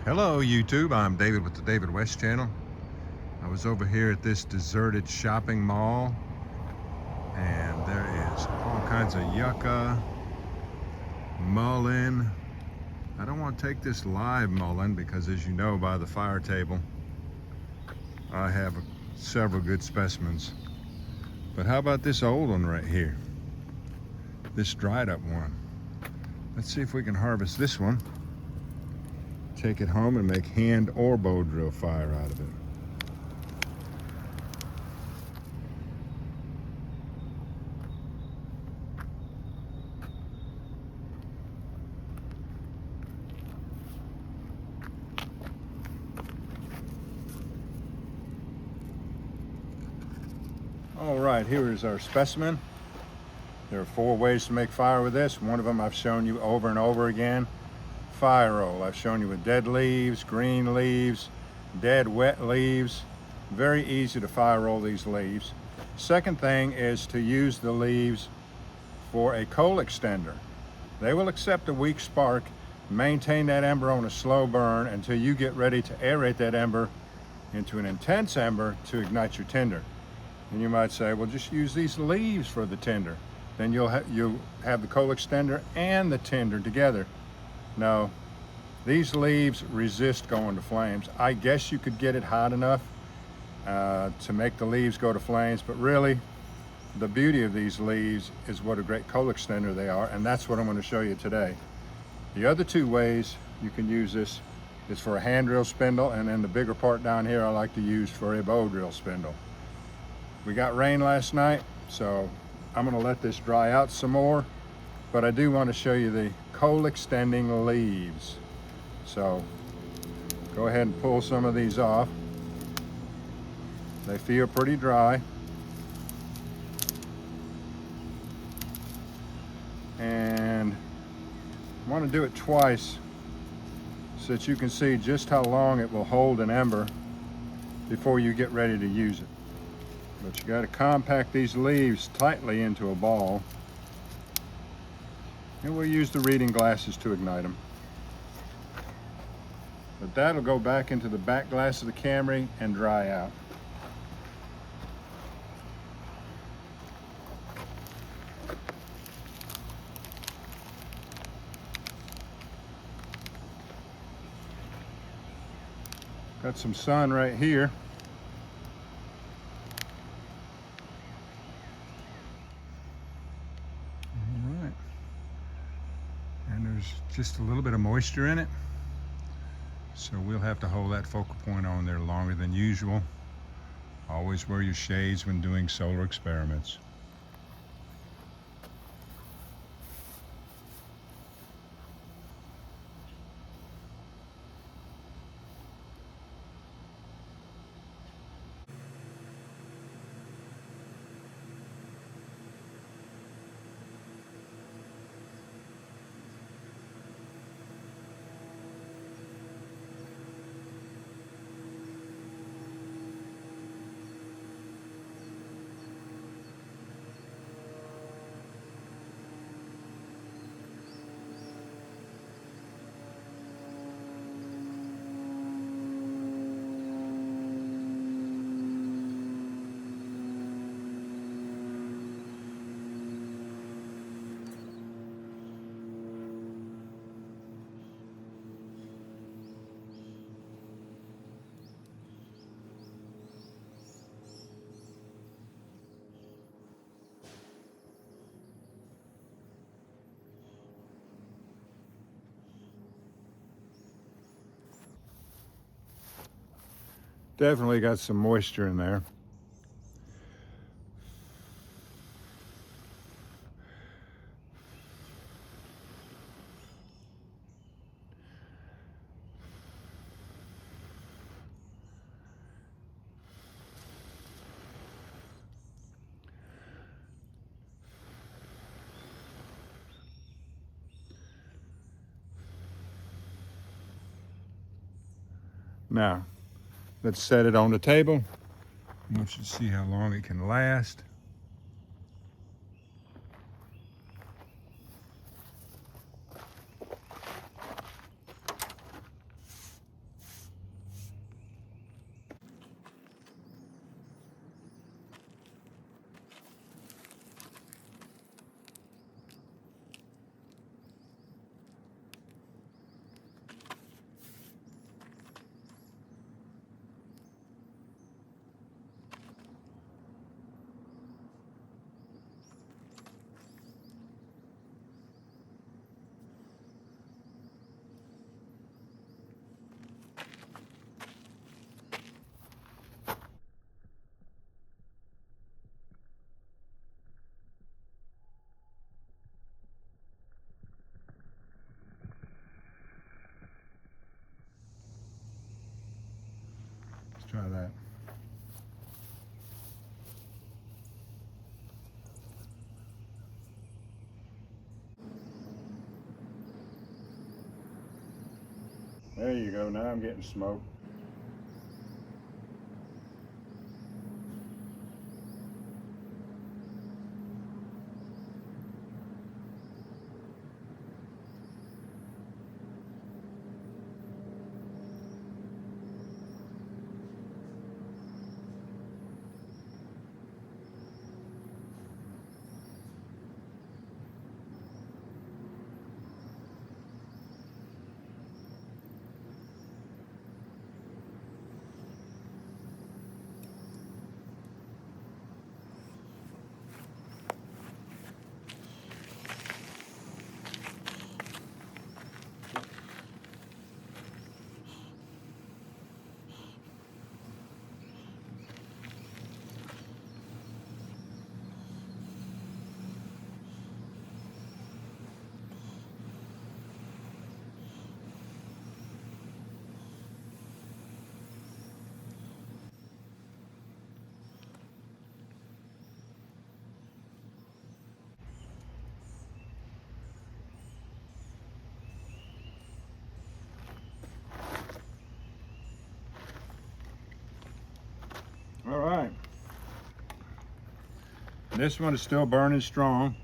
Hello YouTube, I'm David with the David West channel. I was over here at this deserted shopping mall and there is all kinds of yucca, mullein. I don't want to take this live mullein because, as you know by the fire table, I have several good specimens. But how about this old one right here? This dried up one. Let's see if we can harvest this one. Take it home and make hand or bow drill fire out of it. All right, here is our specimen. There are 4 ways to make fire with this. One of them I've shown you over and over again. Fire roll. I've shown you with dead leaves, green leaves, dead wet leaves. Very easy to fire roll these leaves. Second thing is to use the leaves for a coal extender. They will accept a weak spark, maintain that ember on a slow burn until you get ready to aerate that ember into an intense ember to ignite your tinder. And you might say, well, just use these leaves for the tinder. Then you'll have the coal extender and the tinder together. No, these leaves resist going to flames. I guess you could get it hot enough to make the leaves go to flames, but really the beauty of these leaves is what a great coal extender they are, and that's what I'm going to show you today. The other 2 ways you can use this is for a hand drill spindle, and then the bigger part down here I like to use for a bow drill spindle. We got rain last night, so I'm going to let this dry out some more, but I do want to show you the coal extending leaves. So go ahead and pull some of these off. They feel pretty dry. And I want to do it twice so that you can see just how long it will hold an ember before you get ready to use it. But you got to compact these leaves tightly into a ball. And we'll use the reading glasses to ignite them. But that'll go back into the back glass of the Camry and dry out. Got some sun right here. And there's just a little bit of moisture in it, so we'll have to hold that focal point on there longer than usual. Always wear your shades when doing solar experiments. Definitely got some moisture in there. Now, let's set it on the table. I want you to see how long it can last. There you go, now I'm getting smoke. All right. This one is still burning strong.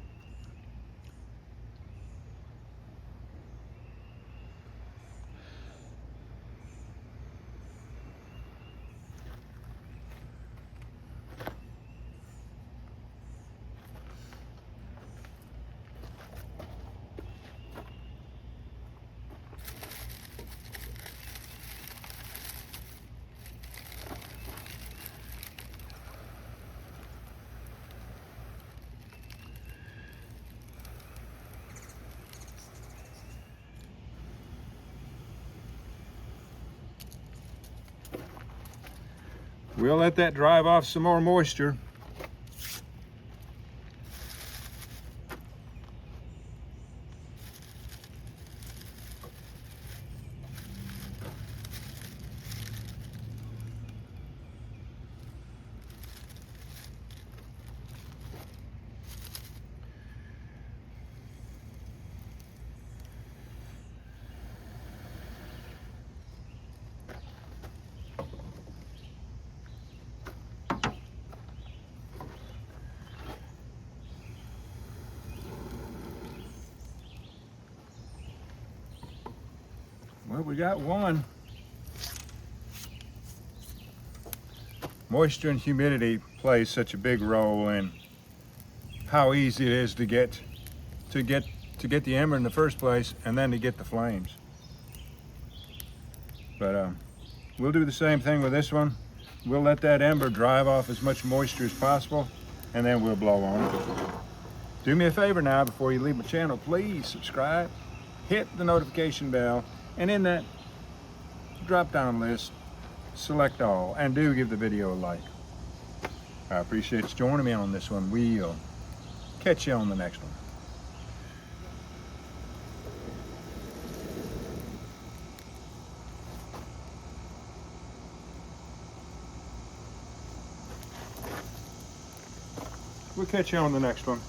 We'll let that drive off some more moisture. Well, we got one. Moisture and humidity plays such a big role in how easy it is to get the ember in the first place, and then to get the flames. But we'll do the same thing with this one. We'll let that ember drive off as much moisture as possible, and then we'll blow on it. Do me a favor now, before you leave my channel, please subscribe, hit the notification bell, and in that drop-down list, select all, and do give the video a like. I appreciate you joining me on this one. We'll catch you on the next one. We'll catch you on the next one.